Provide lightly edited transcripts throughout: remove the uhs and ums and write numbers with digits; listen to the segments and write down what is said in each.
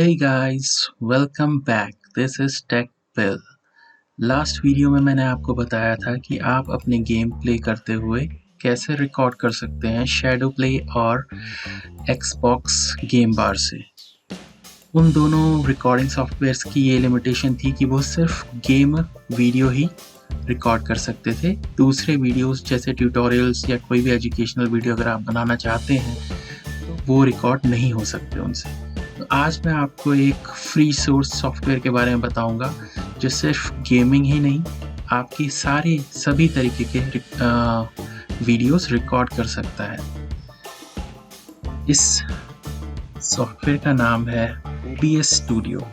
Hey guys, welcome back. This is Tech Bill. Last video में मैंने आपको बताया था कि आप अपने गेम प्ले करते हुए कैसे रिकॉर्ड कर सकते हैं शैडो प्ले और Xbox गेम बार से। उन दोनों रिकॉर्डिंग सॉफ्टवेयर्स की ये लिमिटेशन थी कि वो सिर्फ गेम वीडियो ही रिकॉर्ड कर सकते थे। दूसरे वीडियोस जैसे ट्यूटोरियल्स या कोई भी एजुकेशनल वीडियो अगर आप बनाना चाहते हैं तो वो रिकॉर्ड नहीं हो सकते उनसे। तो आज मैं आपको एक फ्री सोर्स सॉफ्टवेयर के बारे में बताऊंगा जो सिर्फ गेमिंग ही नहीं आपकी सभी तरीके के वीडियोस रिकॉर्ड कर सकता है। इस सॉफ्टवेयर का नाम है OBS स्टूडियो।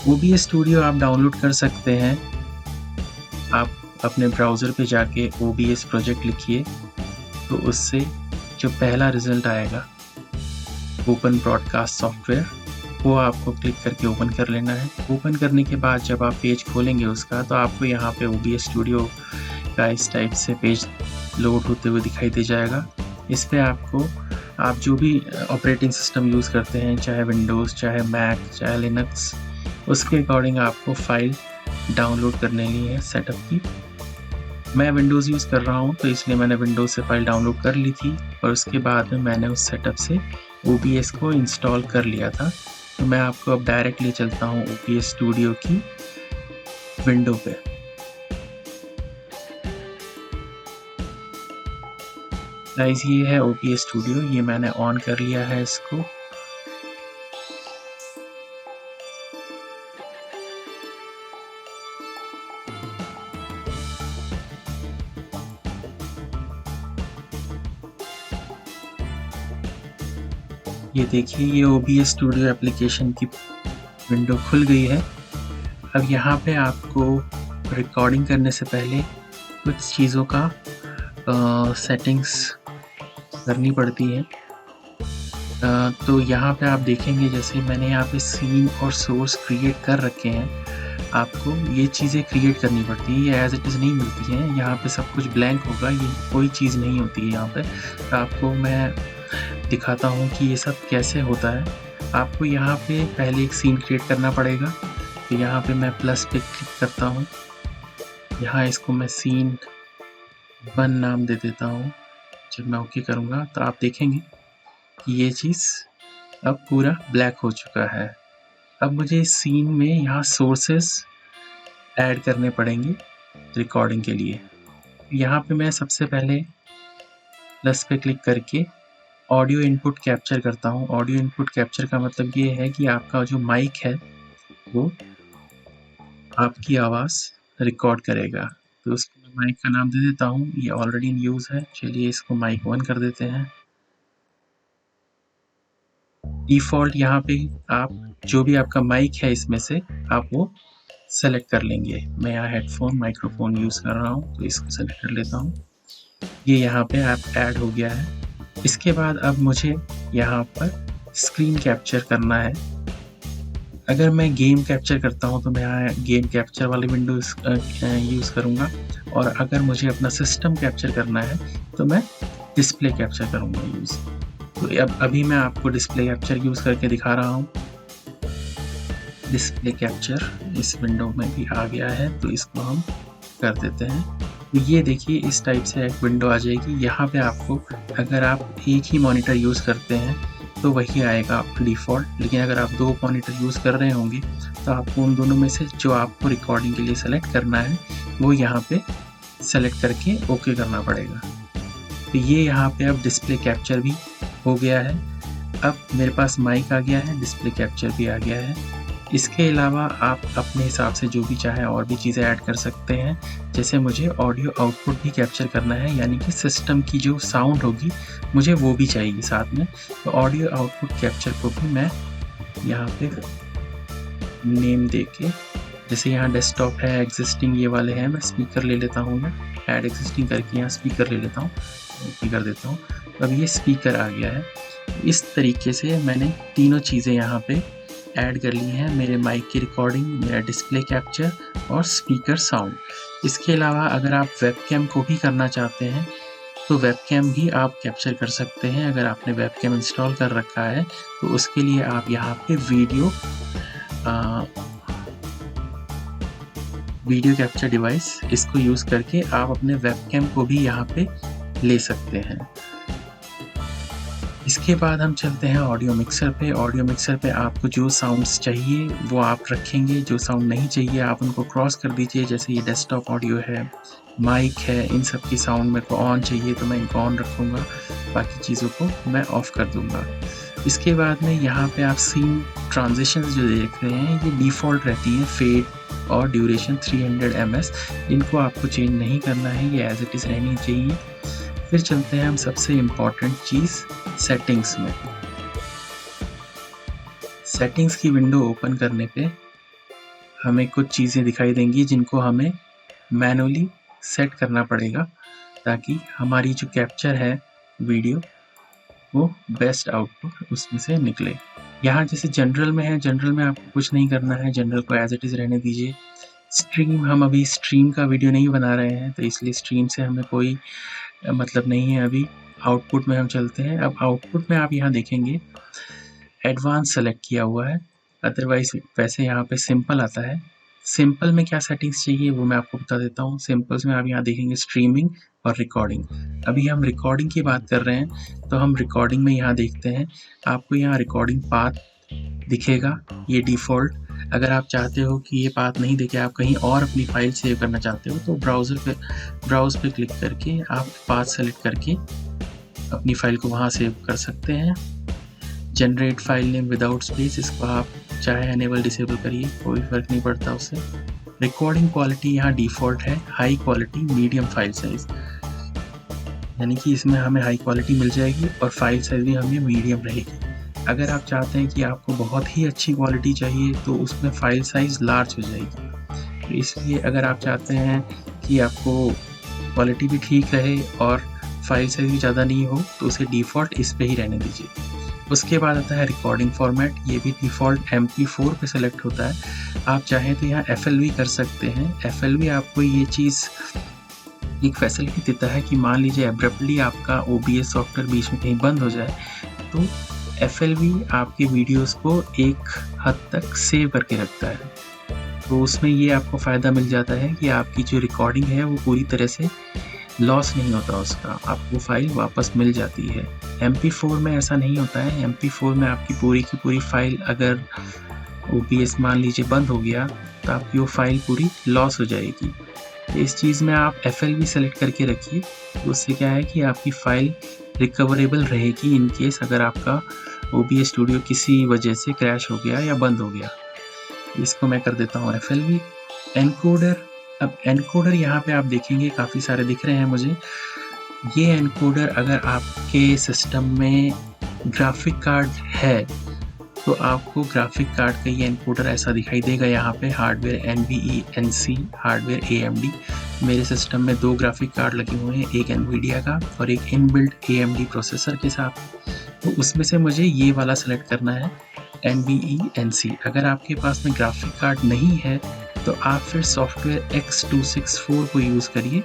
OBS स्टूडियो आप डाउनलोड कर सकते हैं। आप अपने ब्राउज़र पे जाके OBS प्रोजेक्ट लिखिए तो उससे जो पहला रिज़ल्ट आएगा ओपन ब्रॉडकास्ट सॉफ्टवेयर, वो आपको क्लिक करके ओपन कर लेना है। ओपन करने के बाद जब आप पेज खोलेंगे उसका तो आपको यहाँ पे OBS स्टूडियो का इस टाइप से पेज लोड होते हुए दिखाई दे जाएगा। इस पे आप जो भी ऑपरेटिंग सिस्टम यूज़ करते हैं, चाहे विंडोज़, चाहे मैक, चाहे लिनक्स, उसके अकॉर्डिंग आपको फ़ाइल डाउनलोड करने की है सेटअप की। मैं विंडोज़ यूज़ कर रहा हूँ तो इसलिए मैंने विंडोज़ से फ़ाइल डाउनलोड कर ली थी और उसके बाद में मैंने उस सेटअप से OBS को इंस्टॉल कर लिया था। तो मैं आपको अब डायरेक्ट ले चलता हूँ OBS स्टूडियो की विंडो पे। गाइस, ये है OBS स्टूडियो, ये मैंने ऑन कर लिया है इसको। ये देखिए, ये OBS स्टूडियो एप्लीकेशन की विंडो खुल गई है। अब यहाँ पे आपको रिकॉर्डिंग करने से पहले कुछ चीज़ों का सेटिंग्स करनी पड़ती है। तो यहाँ पे आप देखेंगे जैसे मैंने यहाँ पे सीन और सोर्स क्रिएट कर रखे हैं। आपको ये चीज़ें क्रिएट करनी पड़ती है, ये एज इट इज़ नहीं मिलती हैं। यहाँ पे सब कुछ ब्लैंक होगा, ये कोई चीज़ नहीं होती है यहाँ पे। तो आपको मैं दिखाता हूँ कि ये सब कैसे होता है। आपको यहाँ पे पहले एक सीन क्रिएट करना पड़ेगा। तो यहाँ पे मैं प्लस पे क्लिक करता हूँ। यहाँ इसको मैं सीन 1 नाम दे देता हूँ। जब मैं ओके करूँगा तो आप देखेंगे कि ये चीज़ अब पूरा ब्लैक हो चुका है। अब मुझे इस सीन में यहाँ सोर्सेस ऐड करने पड़ेंगे रिकॉर्डिंग के लिए। यहाँ पे मैं सबसे पहले प्लस पे क्लिक करके ऑडियो इनपुट कैप्चर करता हूँ। ऑडियो इनपुट कैप्चर का मतलब ये है कि आपका जो माइक है वो आपकी आवाज़ रिकॉर्ड करेगा। तो उसको मैं माइक का नाम दे देता हूँ, ये ऑलरेडी इन यूज़ है। चलिए इसको माइक 1 कर देते हैं। डिफ़ॉल्ट यहाँ पे आप जो भी आपका माइक है इसमें से आप वो सेलेक्ट कर लेंगे। मैं यहाँ हेडफोन माइक्रोफोन यूज़ कर रहा हूँ तो इसको सेलेक्ट कर लेता हूँ। ये यहाँ पे ऐप ऐड हो गया है। इसके बाद अब मुझे यहाँ पर स्क्रीन कैप्चर करना है। अगर मैं गेम कैप्चर करता हूँ तो मैं यहाँ गेम कैप्चर वाली विंडो यूज़ करूँगा, और अगर मुझे अपना सिस्टम कैप्चर करना है तो मैं डिस्प्ले कैप्चर करूँगा यूज़। तो अभी मैं आपको डिस्प्ले कैप्चर यूज़ करके दिखा रहा हूँ। डिस्प्ले कैप्चर इस विंडो में भी आ गया है तो इसको हम कर देते हैं। तो ये देखिए, इस टाइप से एक विंडो आ जाएगी। यहाँ पे आपको अगर आप एक ही मॉनिटर यूज़ करते हैं तो वही आएगा डिफ़ॉल्ट, लेकिन अगर आप 2 मॉनिटर यूज़ कर रहे होंगे तो आपको उन दोनों में से जो आपको रिकॉर्डिंग के लिए सेलेक्ट करना है वो यहाँ पे सेलेक्ट करके ओके करना पड़ेगा। तो ये यहाँ पे अब डिस्प्ले कैप्चर भी हो गया है। अब मेरे पास माइक आ गया है, डिस्प्ले कैप्चर भी आ गया है। इसके अलावा आप अपने हिसाब से जो भी चाहे और भी चीज़ें ऐड कर सकते हैं। जैसे मुझे ऑडियो आउटपुट भी कैप्चर करना है, यानी कि सिस्टम की जो साउंड होगी मुझे वो भी चाहिए साथ में। तो ऑडियो आउटपुट कैप्चर को भी मैं यहाँ पे नेम दे के, जैसे यहाँ डेस्कटॉप है, एग्जिस्टिंग ये वाले हैं, मैं स्पीकर ले लेता हूँ। मैं ऐड एग्जिस्टिंग करके यहाँ स्पीकर ले लेता हूँ, ओके कर देता हूँ। तो अब ये स्पीकर आ गया है। इस तरीके से मैंने तीनों चीज़ें यहाँ पे ऐड कर ली हैं, मेरे माइक की रिकॉर्डिंग, मेरा डिस्प्ले कैप्चर और स्पीकर साउंड। इसके अलावा अगर आप वेबकैम को भी करना चाहते हैं तो वेबकैम भी आप कैप्चर कर सकते हैं। अगर आपने वेबकैम इंस्टॉल कर रखा है तो उसके लिए आप यहाँ पे वीडियो कैप्चर डिवाइस इसको यूज़ करके आप अपने वेबकैम को भी यहाँ पे ले सकते हैं। इसके बाद हम चलते हैं ऑडियो मिक्सर पे। ऑडियो मिक्सर पे आपको जो साउंड्स चाहिए वो आप रखेंगे, जो साउंड नहीं चाहिए आप उनको क्रॉस कर दीजिए। जैसे ये डेस्कटॉप ऑडियो है, माइक है, इन सब की साउंड मेरे को ऑन चाहिए तो मैं इनको ऑन रखूँगा, बाकी चीज़ों को मैं ऑफ़ कर दूँगा। इसके बाद में यहाँ पे आप सीन ट्रांजिशंस जो देख रहे हैं ये डिफ़ॉल्ट रहती हैं, फेड और ड्यूरेशन 300 ms। इनको आपको चेंज नहीं करना है, ये एज इट इज़ रहनी चाहिए। फिर चलते हैं हम सबसे इम्पॉर्टेंट चीज़ सेटिंग्स में। सेटिंग्स की विंडो ओपन करने पे हमें कुछ चीज़ें दिखाई देंगी जिनको हमें मैनुअली सेट करना पड़ेगा ताकि हमारी जो कैप्चर है वीडियो वो बेस्ट आउटपुट उसमें से निकले। यहाँ जैसे जनरल में है, जनरल में आपको कुछ नहीं करना है, जनरल को एज इट इज़ रहने दीजिए। स्ट्रीम, हम अभी स्ट्रीम का वीडियो नहीं बना रहे हैं तो इसलिए स्ट्रीम से हमें कोई मतलब नहीं है। अभी आउटपुट में हम चलते हैं। अब आउटपुट में आप यहाँ देखेंगे एडवांस सेलेक्ट किया हुआ है, अदरवाइज वैसे यहाँ पे सिंपल आता है। सिंपल में क्या सेटिंग्स चाहिए वो मैं आपको बता देता हूँ। सिंपल्स में आप यहाँ देखेंगे स्ट्रीमिंग और रिकॉर्डिंग। अभी हम रिकॉर्डिंग की बात कर रहे हैं तो हम रिकॉर्डिंग में यहाँ देखते हैं, आपको यहाँ रिकॉर्डिंग पाथ दिखेगा, ये डिफ़ॉल्ट। अगर आप चाहते हो कि ये पाथ नहीं दिखे, आप कहीं और अपनी फ़ाइल सेव करना चाहते हो तो ब्राउज़ पे क्लिक करके आप पाथ सेलेक्ट करके अपनी फ़ाइल को वहाँ सेव कर सकते हैं। Generate file name without space, इसको आप चाहे एनेबल डिसेबल करिए, कोई फ़र्क नहीं पड़ता उससे। रिकॉर्डिंग क्वालिटी यहाँ डिफ़ॉल्ट है high quality medium file size, यानी कि इसमें हमें हाई क्वालिटी मिल जाएगी और फाइल साइज़ भी हमें मीडियम रहेगी। अगर आप चाहते हैं कि आपको बहुत ही अच्छी क्वालिटी चाहिए तो उसमें फ़ाइल साइज़ लार्ज हो जाएगी। तो इसलिए अगर आप चाहते हैं कि आपको क्वालिटी भी ठीक रहे और फाइल साइज़ भी ज़्यादा नहीं हो तो उसे डिफ़ॉल्ट इस पे ही रहने दीजिए। उसके बाद आता है रिकॉर्डिंग फॉर्मेट, ये भी डिफ़ॉल्ट MP4 पे सेलेक्ट होता है। आप चाहें तो यहाँ FLV कर सकते हैं। FLV आपको ये चीज़ एक फैसिलिटी देता है कि मान लीजिए एब्रप्टली आपका OBS सॉफ्टवेयर बीच में कहीं बंद हो जाए तो FLV आपके वीडियोस को एक हद तक सेव करके रखता है। तो उसमें ये आपको फ़ायदा मिल जाता है कि आपकी जो रिकॉर्डिंग है वो पूरी तरह से लॉस नहीं होता, उसका आपको फ़ाइल वापस मिल जाती है। MP4 में ऐसा नहीं होता है। MP4 में आपकी पूरी की पूरी फ़ाइल अगर OBS मान लीजिए बंद हो गया तो आपकी वो फ़ाइल पूरी लॉस हो जाएगी। इस चीज़ में आप FLV सेलेक्ट करके रखिए, तो उससे क्या है कि आपकी फ़ाइल रिकवरेबल रहेगी इन केस अगर आपका OBS स्टूडियो किसी वजह से क्रैश हो गया या बंद हो गया। इसको मैं कर देता हूँ FLV। एनकोडर, अब एनकोडर यहाँ पे आप देखेंगे काफ़ी सारे दिख रहे हैं मुझे। ये एनकोडर अगर आपके सिस्टम में ग्राफिक कार्ड है तो आपको ग्राफिक कार्ड का ये एनकोडर ऐसा दिखाई देगा यहाँ पे, hardware NVE NC, hardware AMD। मेरे सिस्टम में 2 ग्राफिक कार्ड लगे हुए हैं, एक NVIDIA का और एक इनबिल्ट AMD प्रोसेसर के साथ। तो उसमें से मुझे ये वाला सेलेक्ट करना है NVE NC। अगर आपके पास में ग्राफिक कार्ड नहीं है तो आप फिर सॉफ्टवेयर X264 को यूज़ करिए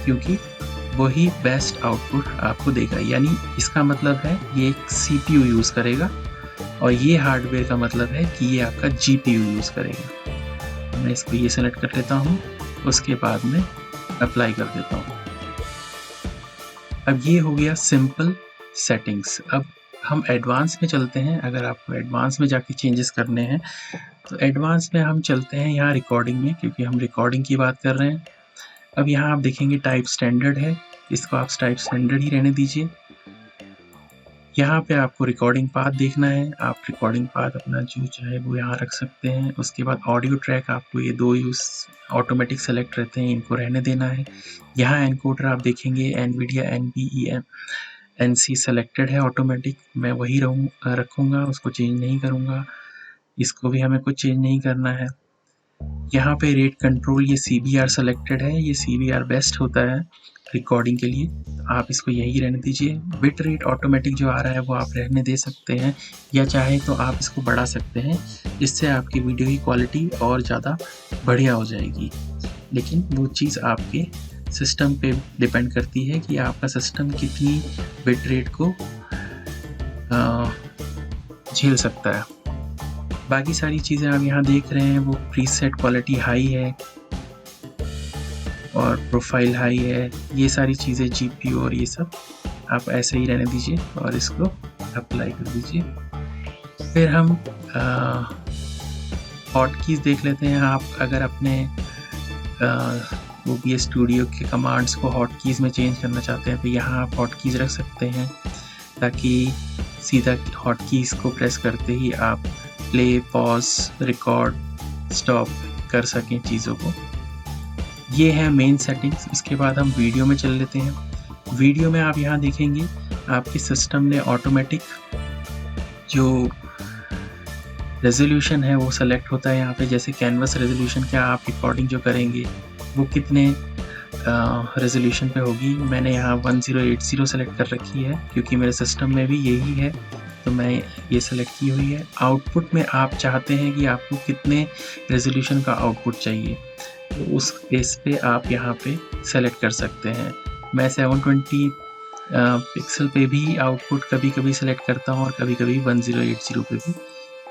क्योंकि वही बेस्ट आउटपुट आपको देगा। यानी इसका मतलब है ये एक CPU यूज़ करेगा और ये हार्डवेयर का मतलब है कि ये आपका GPU यूज़ करेगा। मैं इसको ये सेलेक्ट कर लेता हूँ, उसके बाद में अप्लाई कर देता हूँ। अब ये हो गया सिंपल सेटिंग्स। अब हम एडवांस में चलते हैं। अगर आपको एडवांस में जाके चेंजेस करने हैं तो एडवांस में हम चलते हैं यहाँ रिकॉर्डिंग में, क्योंकि हम रिकॉर्डिंग की बात कर रहे हैं। अब यहाँ आप देखेंगे टाइप स्टैंडर्ड है, इसको आप टाइप स्टैंडर्ड ही रहने दीजिए। यहाँ पे आपको रिकॉर्डिंग पाथ देखना है, आप रिकॉर्डिंग पाथ अपना जो चाहे वो यहाँ रख सकते हैं। उसके बाद ऑडियो ट्रैक आपको ये 2 यूज़ ऑटोमेटिक सेलेक्ट रहते हैं, इनको रहने देना है। यहाँ एनकोडर आप देखेंगे NVIDIA NVE NC सेलेक्टेड है ऑटोमेटिक, मैं वही रखूँगा, उसको चेंज नहीं करूँगा। इसको भी हमें कुछ चेंज नहीं करना है। यहाँ पे रेट कंट्रोल ये CBR सेलेक्टेड है, ये CBR बेस्ट होता है रिकॉर्डिंग के लिए, आप इसको यही रहने दीजिए। बिट रेट ऑटोमेटिक जो आ रहा है वो आप रहने दे सकते हैं या चाहे तो आप इसको बढ़ा सकते हैं, इससे आपकी वीडियो की क्वालिटी और ज़्यादा बढ़िया हो जाएगी, लेकिन वो चीज़ आपके सिस्टम पे डिपेंड करती है कि आपका सिस्टम कितनी बिट रेट को झेल सकता है। बाकी सारी चीज़ें आप यहाँ देख रहे हैं वो प्रीसेट क्वालिटी हाई है और प्रोफाइल हाई है। ये सारी चीज़ें जीपीयू और ये सब आप ऐसे ही रहने दीजिए और इसको अप्लाई कर दीजिए। फिर हम हॉट कीज़ देख लेते हैं। आप अगर अपने OBS स्टूडियो के कमांड्स को हॉट कीज़ में चेंज करना चाहते हैं तो यहाँ आप हॉट कीज़ रख सकते हैं ताकि सीधा हॉट कीज़ को प्रेस करते ही आप प्ले, पॉज, रिकॉर्ड, स्टॉप कर सकें चीज़ों को। ये है मेन सेटिंग्स। इसके बाद हम वीडियो में चल लेते हैं। वीडियो में आप यहाँ देखेंगे आपके सिस्टम ने ऑटोमेटिक जो रेजोल्यूशन है वो सेलेक्ट होता है यहाँ पे। जैसे कैनवस रेजोल्यूशन, क्या आप रिकॉर्डिंग जो करेंगे वो कितने रेजोल्यूशन पे होगी। मैंने यहाँ 1080 सेलेक्ट कर रखी है क्योंकि मेरे सिस्टम में भी यही है, तो मैं ये सेलेक्ट की हुई है। आउटपुट में आप चाहते हैं कि आपको कितने रेजोल्यूशन का आउटपुट चाहिए, तो उस बेस पे आप यहाँ पे सेलेक्ट कर सकते हैं। मैं 720 पिक्सल पे भी आउटपुट कभी कभी सेलेक्ट करता हूँ और कभी कभी 1080 पे भी,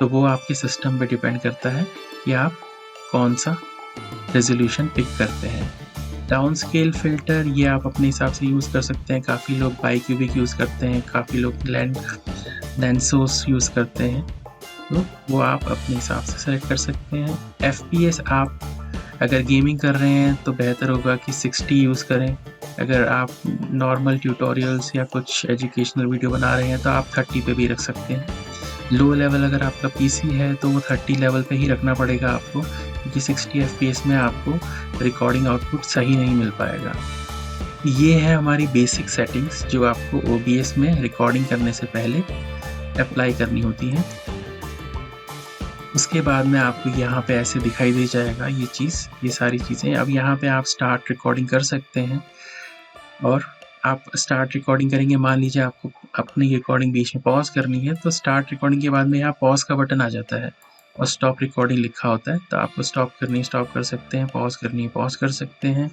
तो वो आपके सिस्टम पे डिपेंड करता है कि आप कौन सा रेजोल्यूशन पिक करते हैं। डाउन स्केल फिल्टर ये आप अपने हिसाब से यूज़ कर सकते हैं। काफ़ी लोग बाईक्यूबिक यूज़ करते हैं, काफ़ी लोग लेंसोस यूज़ करते हैं, तो वो आप अपने हिसाब से सेलेक्ट कर सकते हैं। FPS आप अगर गेमिंग कर रहे हैं तो बेहतर होगा कि 60 यूज़ करें। अगर आप नॉर्मल ट्यूटोरियल्स या कुछ एजुकेशनल वीडियो बना रहे हैं तो आप 30 पे भी रख सकते हैं। लो लेवल अगर आपका PC है तो वो 30 लेवल पे ही रखना पड़ेगा आपको, क्योंकि 60 FPS में आपको रिकॉर्डिंग आउटपुट सही नहीं मिल पाएगा। ये है हमारी बेसिक सेटिंग्स जो आपको OBS में रिकॉर्डिंग करने से पहले अप्लाई करनी होती हैं। उसके बाद में आपको यहाँ पे ऐसे दिखाई दे जाएगा ये सारी चीज़ें। अब यहाँ पे आप स्टार्ट रिकॉर्डिंग कर सकते हैं और आप स्टार्ट रिकॉर्डिंग करेंगे। मान लीजिए आपको अपनी रिकॉर्डिंग बीच में पॉज करनी है, तो स्टार्ट रिकॉर्डिंग के बाद में यहाँ पॉज का बटन आ जाता है और स्टॉप रिकॉर्डिंग लिखा होता है, तो आपको स्टॉप करनी है स्टॉप कर सकते हैं, पॉज करनी है पॉज कर सकते हैं।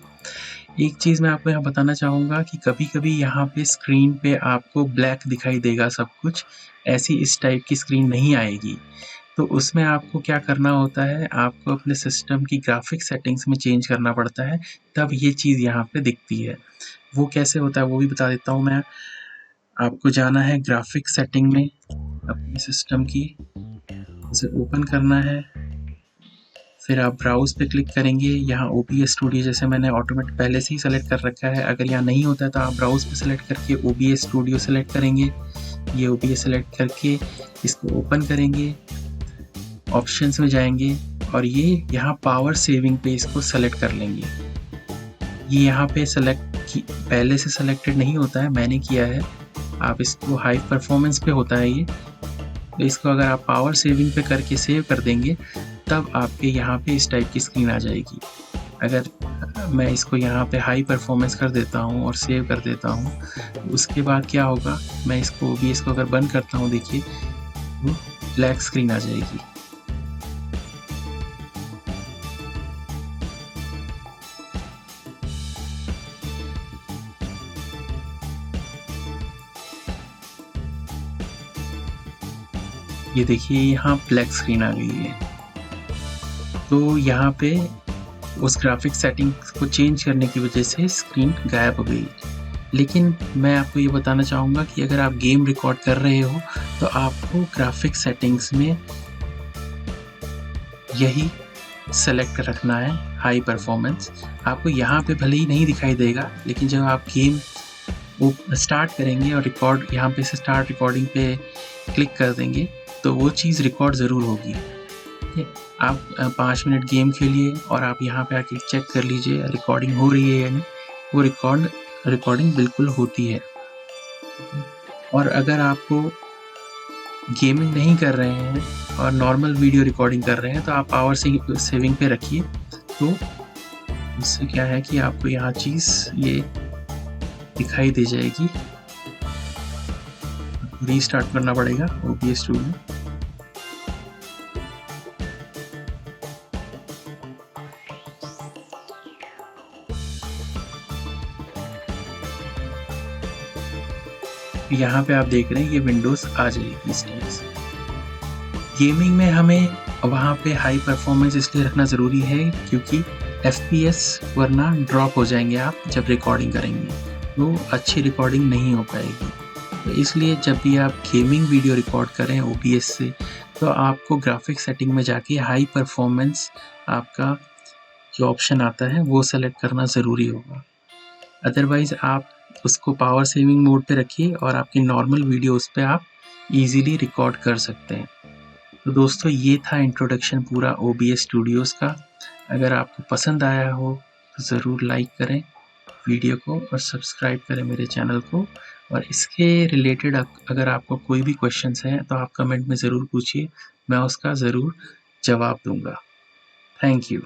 एक चीज़ मैं आपको यहाँ बताना चाहूँगा कि कभी कभी यहाँ पे स्क्रीन पे आपको ब्लैक दिखाई देगा सब कुछ, ऐसी इस टाइप की स्क्रीन नहीं आएगी। तो उसमें आपको क्या करना होता है, आपको अपने सिस्टम की ग्राफिक सेटिंग्स में चेंज करना पड़ता है, तब ये चीज़ यहाँ पे दिखती है। वो कैसे होता है वो भी बता देता हूँ मैं। आपको जाना है ग्राफिक सेटिंग में अपने सिस्टम की, उसे ओपन करना है, फिर आप ब्राउज पे क्लिक करेंगे। यहाँ OBS स्टूडियो जैसे मैंने ऑटोमेटिक पहले से ही सेलेक्ट कर रखा है, अगर यहाँ नहीं होता है तो आप ब्राउज पे सेलेक्ट करके OBS स्टूडियो सेलेक्ट करेंगे। ये OBS सेलेक्ट करके इसको ओपन करेंगे, ऑप्शंस में जाएंगे और ये यहाँ पावर सेविंग पे इसको सेलेक्ट कर लेंगे। ये यहाँ पे पहले से सेलेक्टेड नहीं होता है, मैंने किया है। आप इसको हाई परफॉर्मेंस पे होता है ये, तो इसको अगर आप पावर सेविंग पे करके सेव कर देंगे तब आपके यहाँ पे इस टाइप की स्क्रीन आ जाएगी। अगर मैं इसको यहाँ पे हाई परफॉर्मेंस कर देता हूँ और सेव कर देता हूँ, तो उसके बाद क्या होगा, मैं इसको OBS को अगर बंद करता हूँ, देखिए वो ब्लैक स्क्रीन आ जाएगी। ये देखिए यहाँ ब्लैक स्क्रीन आ गई है। तो यहाँ पे उस ग्राफिक सेटिंग को चेंज करने की वजह से स्क्रीन गायब हो गई। लेकिन मैं आपको ये बताना चाहूँगा कि अगर आप गेम रिकॉर्ड कर रहे हो तो आपको ग्राफिक सेटिंग्स में यही सेलेक्ट रखना है, हाई परफॉर्मेंस। आपको यहाँ पे भले ही नहीं दिखाई देगा, लेकिन जब आप गेम वो स्टार्ट करेंगे और रिकॉर्ड यहाँ पे से स्टार्ट रिकॉर्डिंग पे क्लिक कर देंगे तो वो चीज़ रिकॉर्ड ज़रूर होगी। आप 5 मिनट गेम खेलिए और आप यहाँ पे आके चेक कर लीजिए रिकॉर्डिंग हो रही है या नहीं। वो रिकॉर्डिंग बिल्कुल होती है। और अगर आपको गेमिंग नहीं कर रहे हैं और नॉर्मल वीडियो रिकॉर्डिंग कर रहे हैं तो आप पावर सेविंग पे रखिए, तो इससे क्या है कि आपको यहाँ चीज़ ये दिखाई दे जाएगी। रीस्टार्ट करना पड़ेगा OBS स्टूडियो। यहाँ पे आप देख रहे हैं ये विंडोज़ आ जाएगी इस टाइप से। गेमिंग में हमें वहाँ पे हाई परफॉर्मेंस इसलिए रखना ज़रूरी है क्योंकि FPS वरना ड्रॉप हो जाएंगे आप जब रिकॉर्डिंग करेंगे, तो अच्छी रिकॉर्डिंग नहीं हो पाएगी। तो इसलिए जब भी आप गेमिंग वीडियो रिकॉर्ड करें OBS से, तो आपको ग्राफिक सेटिंग में जाके हाई परफॉर्मेंस आपका जो ऑप्शन आता है वो सेलेक्ट करना ज़रूरी होगा। अदरवाइज़ आप उसको पावर सेविंग मोड पे रखिए और आपकी नॉर्मल वीडियो उस पे आप ईज़िली रिकॉर्ड कर सकते हैं। तो दोस्तों ये था इंट्रोडक्शन पूरा OBS स्टूडियोज़ का। अगर आपको पसंद आया हो तो ज़रूर लाइक करें वीडियो को और सब्सक्राइब करें मेरे चैनल को, और इसके रिलेटेड अगर आपको कोई भी क्वेश्चंस हैं तो आप कमेंट में ज़रूर पूछिए, मैं उसका ज़रूर जवाब दूँगा। Thank you.